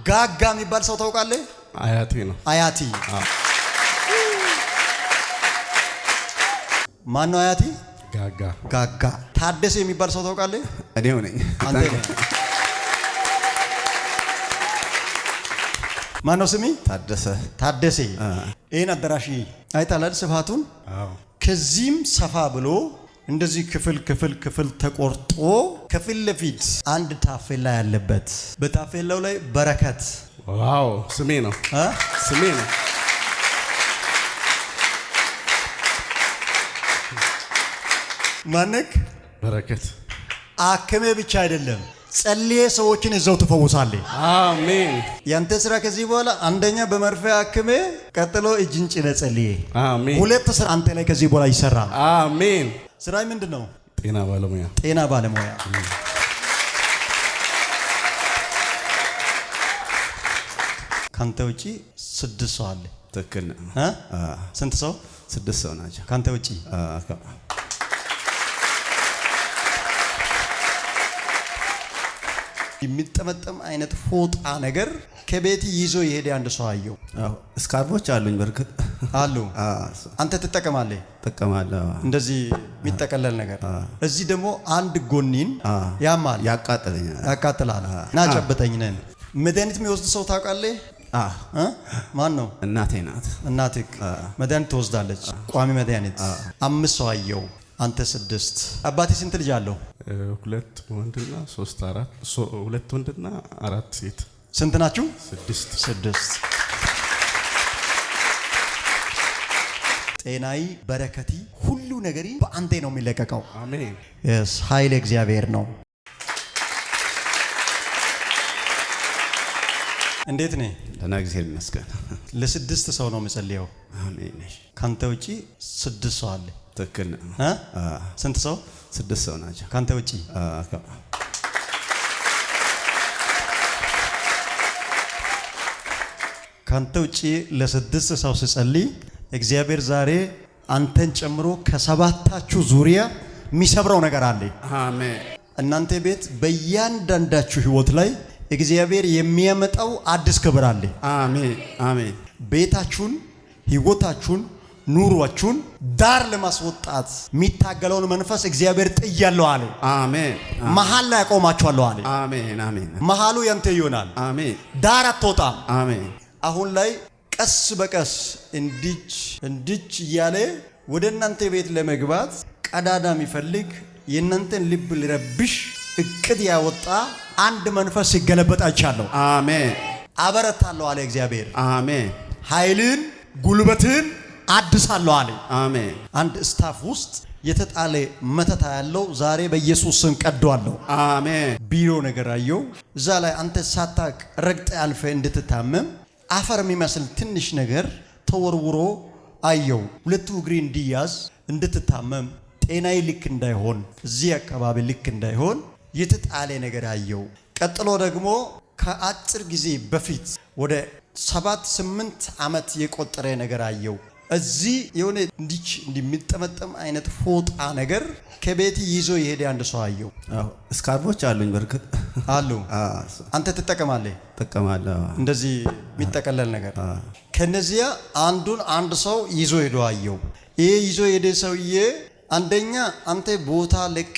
ጋጋ የሚባል ሰው ታውቃለህ? አያቴ ነው። አያቲ ማን ነው? አያቲ ጋጋ ጋጋ። ታደሰ የሚባል ሰው ታውቃለህ? እኔው ነኝ። አንተ ነህ። ማን ነው ስሚ? ታደሰ ታደሰ። ይሄን አዳራሽ አይታላል ስፋቱን? አዎ። ከዚህም ሰፋ ብሎ እንደዚህ ክፍል ተቆርጦ ከፊት ለፊት አንድ ታፌላ ያለበት በታፌላው ላይ በረከት። ዋው ስሜ ነው። ስሜ ነው። ማነክ? በረከት። አክሜ ብቻ አይደለም ጸልዬ ሰዎችን እዛው ትፈውሳለህ። አሜን። ያንተ ስራ ከዚህ በኋላ አንደኛ በመርፌ አክሜ፣ ቀጥሎ እጅን ጭነ ጸልዬ። አሜን። ሁለት ስራ አንተ ላይ ከዚህ በኋላ ይሰራል። አሜን። ስራይ ምንድነው? ጤና ባለሙያ። ጤና ባለሙያ። ካንተ ውጪ 6 ሰው አለ። ትክክል ነው። ስንት ሰው? 6 ሰው ናቸው ካንተ ውጪ። የሚጠመጠም አይነት ፎጣ ነገር ከቤት ይዞ ይሄድ አንድ ሰው አየው። ስካርቦች አሉኝ በርግጥ አሉ። አንተ ትጠቀማለህ? ተጠቀማለሁ። እንደዚህ የሚጠቀለል ነገር። እዚህ ደግሞ አንድ ጎኒን ያማል፣ ያቃጥላል። ና ጨብጠኝ ነን። መድኃኒት የሚወስድ ሰው ታውቃለህ? ማን ነው? እናቴ ናት። እናትህ መድኃኒት ትወስዳለች፣ ቋሚ መድኃኒት። 5 ሰው አየው፣ አንተ 6። አባቴ ስንት ልጅ አለው? 2 ወንድና 3 4 2 ወንድና 4 ሴት። ስንት ናችሁ? 6 ጤናይ በረከቲ ሁሉ ነገሪ በአንተ ነው የሚለቀቀው። አሜን። ኃይል እግዚአብሔር ነው። እንዴት ነህ? ደህና እግዚአብሔር ይመስገን። ለ6 ሰው ነው የምጸልየው። አሜን። ካንተ ውጪ 6 ሰው አለ። ትክክል ነው። ስንት ሰው? 6 ሰው ናቸው ካንተ ውጪ። ካንተ ውጪ ለ6 ሰው ስጸልይ እግዚአብሔር ዛሬ አንተን ጨምሮ ከሰባታችሁ ዙሪያ የሚሰብረው ነገር አለ። አሜን። እናንተ ቤት በእያንዳንዳችሁ ህይወት ላይ እግዚአብሔር የሚያመጣው አዲስ ክብር አለ። አሜን አሜን። ቤታችሁን፣ ህይወታችሁን፣ ኑሯችሁን ዳር ለማስወጣት የሚታገለውን መንፈስ እግዚአብሔር ጥያለሁ አለ። አሜን። መሃል ላይ ያቆማችኋለሁ አለ። አሜን አሜን። መሃሉ ያንተ ይሆናል። አሜን። ዳር አትወጣም። አሜን። አሁን ላይ ቀስ በቀስ እንድች እያለ ወደ እናንተ ቤት ለመግባት ቀዳዳ የሚፈልግ የእናንተን ልብ ሊረብሽ እቅድ ያወጣ አንድ መንፈስ ሲገለበጥ አይቻለሁ። አሜን። አበረታለሁ አለ እግዚአብሔር። አሜን። ኃይልን ጉልበትን አድሳለሁ አለ። አሜን። አንድ ስታፍ ውስጥ የተጣለ መተታ ያለው ዛሬ በኢየሱስ ስም ቀደዋለሁ። አሜን። ቢሮ ነገር አየው። እዛ ላይ አንተ ሳታቅ ረግጠ አልፈ እንድትታመም አፈር የሚመስል ትንሽ ነገር ተወርውሮ አየው። ሁለቱ እግሪ እንዲያዝ እንድትታመም ጤናዬ ልክ እንዳይሆን እዚህ አካባቢ ልክ እንዳይሆን የተጣለ ነገር አየው። ቀጥሎ ደግሞ ከአጭር ጊዜ በፊት ወደ 7-8 ዓመት የቆጠረ ነገር አየው። እዚህ የሆነ እንዲች እንደሚጠመጠም አይነት ፎጣ ነገር ከቤት ይዞ ይሄድ አንድ ሰው አየው። ስካርቦች አሉኝ በርግጥ አሉ። አንተ ትጠቀማለህ? ተጠቀማለሁ። እንደዚህ የሚጠቀለል ነገር። ከነዚያ አንዱን አንድ ሰው ይዞ ሄዶ አየው። ይሄ ይዞ ሄደ ሰውዬ አንደኛ አንተ ቦታ ለቀ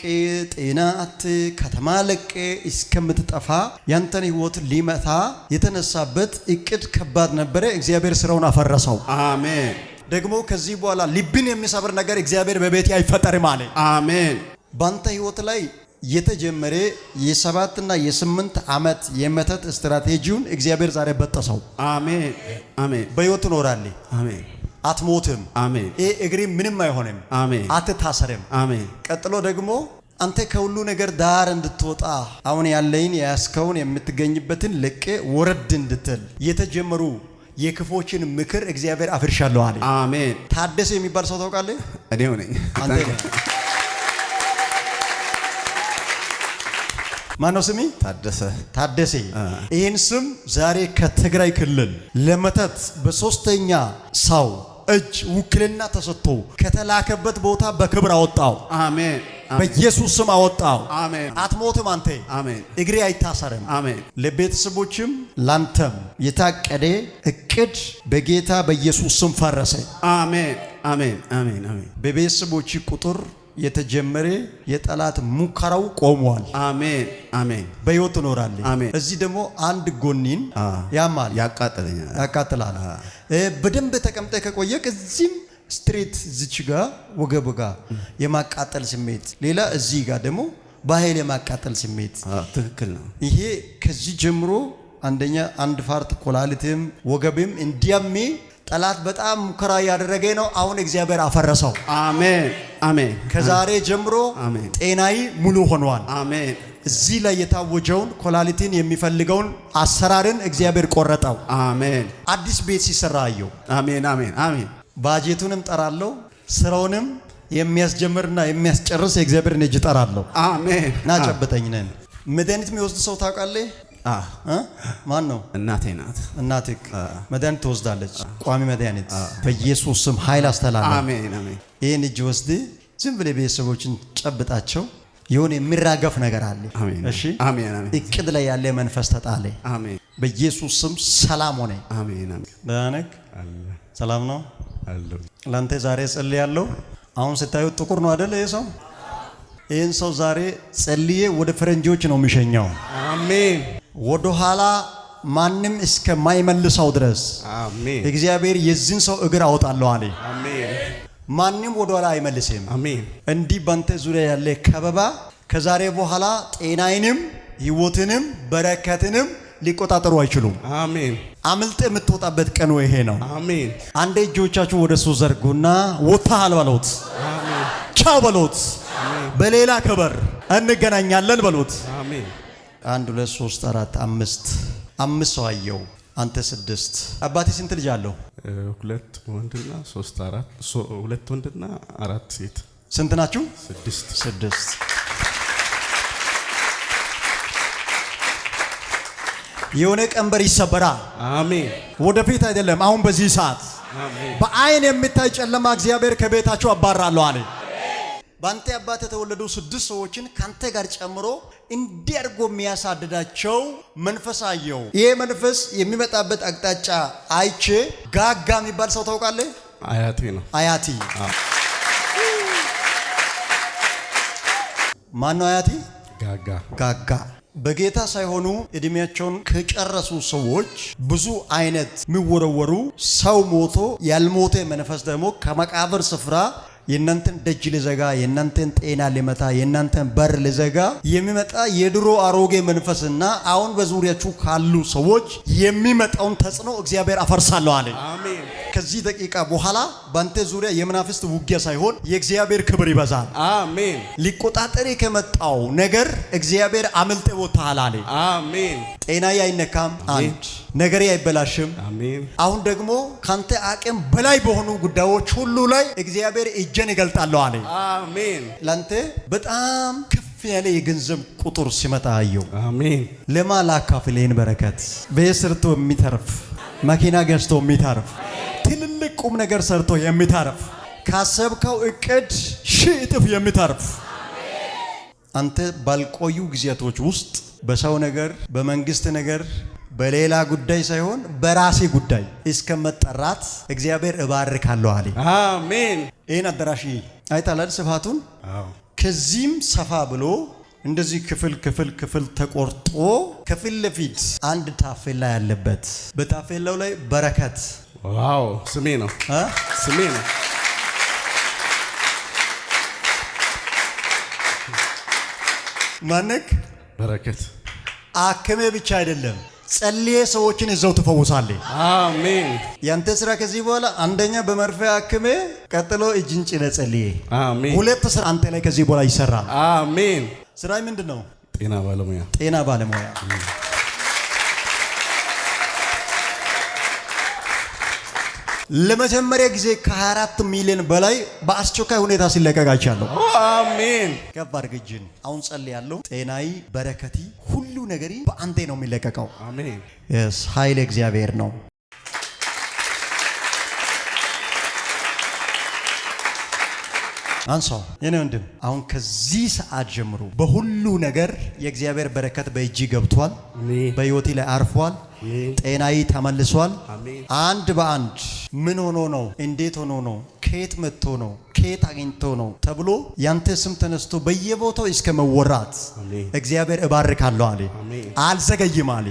ጤናት ከተማ ለቀ እስከምትጠፋ ያንተን ህይወት ሊመታ የተነሳበት እቅድ ከባድ ነበረ። እግዚአብሔር ስራውን አፈረሰው። አሜን። ደግሞ ከዚህ በኋላ ልብን የሚሰብር ነገር እግዚአብሔር በቤት አይፈጠርም አለ። አሜን። ባንተ ህይወት ላይ የተጀመረ የ7 እና የ8 ዓመት የመተት ስትራቴጂውን እግዚአብሔር ዛሬ በጠሰው። አሜን አሜን። በህይወት ትኖራለህ። አሜን። አትሞትም። አሜን። ይሄ እግሪ ምንም አይሆንም። አሜን። አትታሰርም። አሜን። ቀጥሎ ደግሞ አንተ ከሁሉ ነገር ዳር እንድትወጣ አሁን ያለውን ያስከውን የምትገኝበትን ለቀ ወረድ እንድትል የተጀመሩ የክፎችን ምክር እግዚአብሔር አፍርሻለሁ አለ። አሜን። ታደሰ የሚባል ሰው ታውቃለህ? እኔው ነኝ። አንተ ነህ። ማነው ስሚ? ታደሰ። ይህን ስም ዛሬ ከትግራይ ክልል ለመተት በ3ኛ ሰው እጅ ውክልና ተሰጥቶ ከተላከበት ቦታ በክብር አወጣው። አሜን። በኢየሱስ ስም አወጣው። አሜን። አትሞትም አንተ። አሜን። እግሬ አይታሰርም። አሜን። ለቤተሰቦችም ላንተም የታቀደ እቅድ በጌታ በኢየሱስ ስም ፈረሰ። አሜን። አሜን። አሜን። አሜን። በቤተሰቦች ቁጥር የተጀመረ የጠላት ሙከራው ቆሟል። አሜን። አሜን። በሕይወት ትኖራለህ። አሜን። እዚህ ደግሞ አንድ ጎኒን ያማል፣ ያቃጥላል። በደንብ ተቀምጠ ከቆየክ እዚህም ስትሬት እዚች ጋር ወገብ ጋር የማቃጠል ስሜት፣ ሌላ እዚህ ጋር ደግሞ በኃይል የማቃጠል ስሜት። ትክክል ነው። ይሄ ከዚህ ጀምሮ አንደኛ አንድ ፋርት ኮላሊትም ወገብም እንዲያሜ ጠላት በጣም ሙከራ ያደረገ ነው። አሁን እግዚአብሔር አፈረሰው። አሜን። አሜን። ከዛሬ ጀምሮ ጤናይ ሙሉ ሆኗል። አሜን። እዚህ ላይ የታወጀውን ኮላሊቲን የሚፈልገውን አሰራርን እግዚአብሔር ቆረጠው። አሜን። አዲስ ቤት ሲሰራ አየው። አሜን። አሜን። አሜን። ባጀቱንም ጠራለው፣ ስራውንም የሚያስጀምርና የሚያስጨርስ የእግዚአብሔርን እጅ ጠራለው። አሜን። ናጨበጠኝ ነን። መድኃኒት የሚወስድ ሰው ታውቃለህ? ማን ነው? እናቴ ናት። እናትህ መድኃኒት ትወስዳለች፣ ቋሚ መድኃኒት። በኢየሱስ ስም ኃይል አስተላለፍ። አሜን። አሜን። ይህን እጅ ወስድ ዝም ብለህ ቤተሰቦችን ጨብጣቸው። የሆነ የሚራገፍ ነገር አለ። እሺ፣ አሜን። አሜን። እቅድ ላይ ያለ መንፈስ ተጣለ። አሜን። በኢየሱስ ስም ሰላም ሆነ። አሜን። አሜን። ደህና ነህ? ሰላም ነው አለ። ላንተ ዛሬ ጸልያለሁ። አሁን ስታዩት ጥቁር ነው አይደል? ይሄ ሰው ይህን ሰው ዛሬ ጸልዬ ወደ ፈረንጆች ነው የሚሸኘው። አሜን። ወደ ኋላ ማንም እስከማይመልሰው ድረስ አሜን። እግዚአብሔር የዚህን ሰው እግር አወጣለሁ አለ። አሜን። ማንም ወደ ኋላ አይመልስም። አሜን። እንዲህ ባንተ ዙሪያ ያለ ከበባ ከዛሬ በኋላ ጤናይንም ሕይወትንም በረከትንም ሊቆጣጠሩ አይችሉም። አሜን። አምልጥ የምትወጣበት ቀን ይሄ ነው። አሜን። አንዴ እጆቻችሁ ወደ እሱ ዘርጉና ወጣሃል በሉት። አሜን። ቻው በሉት። በሌላ ክብር እንገናኛለን በሉት። አሜን። 1 2 3 4 5 ሰው አየው። አንተ 6። አባቴ ስንት ልጅ አለው? 2 ወንድና 3 4 2 ወንድና 4 ሴት። ስንት ናችሁ? 6 የሆነ ቀንበር ይሰበራል። አሜን። ወደፊት አይደለም፣ አሁን በዚህ ሰዓት አሜን። በአይን የሚታይ ጨለማ እግዚአብሔር ከቤታቸው አባራለሁ አለ። ባንተ አባት የተወለዱ 6 ሰዎችን ካንተ ጋር ጨምሮ እንዲያርጎ የሚያሳድዳቸው መንፈስ አየው። ይሄ መንፈስ የሚመጣበት አቅጣጫ አይቼ ጋጋ የሚባል ሰው ታውቃለህ? አያቴ ነው። አያቲ ማን ነው? አያቲ ጋጋ በጌታ ሳይሆኑ እድሜያቸውን ከጨረሱ ሰዎች ብዙ አይነት የሚወረወሩ ሰው ሞቶ ያልሞተ መንፈስ ደግሞ ከመቃብር ስፍራ የእናንተን ደጅ ሊዘጋ የእናንተን ጤና ሊመታ የእናንተን በር ሊዘጋ የሚመጣ የድሮ አሮጌ መንፈስና አሁን በዙሪያችሁ ካሉ ሰዎች የሚመጣውን ተጽዕኖ እግዚአብሔር አፈርሳለሁ አለ። አሜን። ከዚህ ደቂቃ በኋላ ባንተ ዙሪያ የመናፍስት ውጊያ ሳይሆን የእግዚአብሔር ክብር ይበዛል። አሜን። ሊቆጣጠር ከመጣው ነገር እግዚአብሔር አምልጠ ወጣሃል አለ። አሜን። ጤናዬ አይነካም፣ አንድ ነገሬ አይበላሽም። አሜን። አሁን ደግሞ ካንተ አቅም በላይ በሆኑ ጉዳዮች ሁሉ ላይ እግዚአብሔር እጄን ይገልጣለሁ አለ። አሜን። ላንተ በጣም ከፍ ያለ የገንዘብ ቁጥር ሲመጣ አየው። አሜን። ለማላካፍል ይህን በረከት ቤት ሰርቶ የሚተርፍ መኪና ገዝቶ የሚተርፍ ትልልቅ ቁም ነገር ሰርቶ የሚተርፍ ካሰብከው እቅድ 1000 እጥፍ የሚተርፍ አንተ ባልቆዩ ጊዜያቶች ውስጥ በሰው ነገር በመንግስት ነገር በሌላ ጉዳይ ሳይሆን በራሴ ጉዳይ እስከመጠራት እግዚአብሔር እባርካለሁ አለ። አሜን። ይህን አዳራሽ አይታላል ስፋቱን። ከዚህም ሰፋ ብሎ እንደዚህ ክፍል ተቆርጦ ከፊት ለፊት አንድ ታፌላ ያለበት በታፌላው ላይ በረከት። ዋው! ስሜ ነው። ስሜ ነው። ማነክ? በረከት። አክሜ ብቻ አይደለም ጸልዬ ሰዎችን እዛው ትፈውሳለህ። አሜን። ያንተ ስራ ከዚህ በኋላ አንደኛ በመርፌ አክሜ፣ ቀጥሎ እጅን ጭነህ ጸልዬ። አሜን። 2 ስራ አንተ ላይ ከዚህ በኋላ ይሰራል። አሜን። ስራይ ምንድነው? ጤና ባለሙያ። ጤና ባለሙያ። ለመጀመሪያ ጊዜ ከ24 ሚሊዮን በላይ በአስቸኳይ ሁኔታ ሲለቀቃቻለሁ። አሜን። ከፍ አድርግ እጅን። አሁን ጸልያለሁ። ጤናይ በረከቲ ሁሉ ነገሪ በአንተ ነው የሚለቀቀው። አሜን። ኃይል እግዚአብሔር ነው። አንሳው የኔ ወንድም አሁን ከዚህ ሰዓት ጀምሮ በሁሉ ነገር የእግዚአብሔር በረከት በእጅ ገብቷል። በህይወቴ ላይ አርፏል። ጤናዬ ተመልሷል። አንድ በአንድ ምን ሆኖ ነው? እንዴት ሆኖ ነው? ከየት መጥቶ ነው? ከየት አግኝቶ ነው ተብሎ ያንተ ስም ተነስቶ በየቦታው እስከ መወራት እግዚአብሔር እባርካለሁ አለ። አልዘገይም አለ።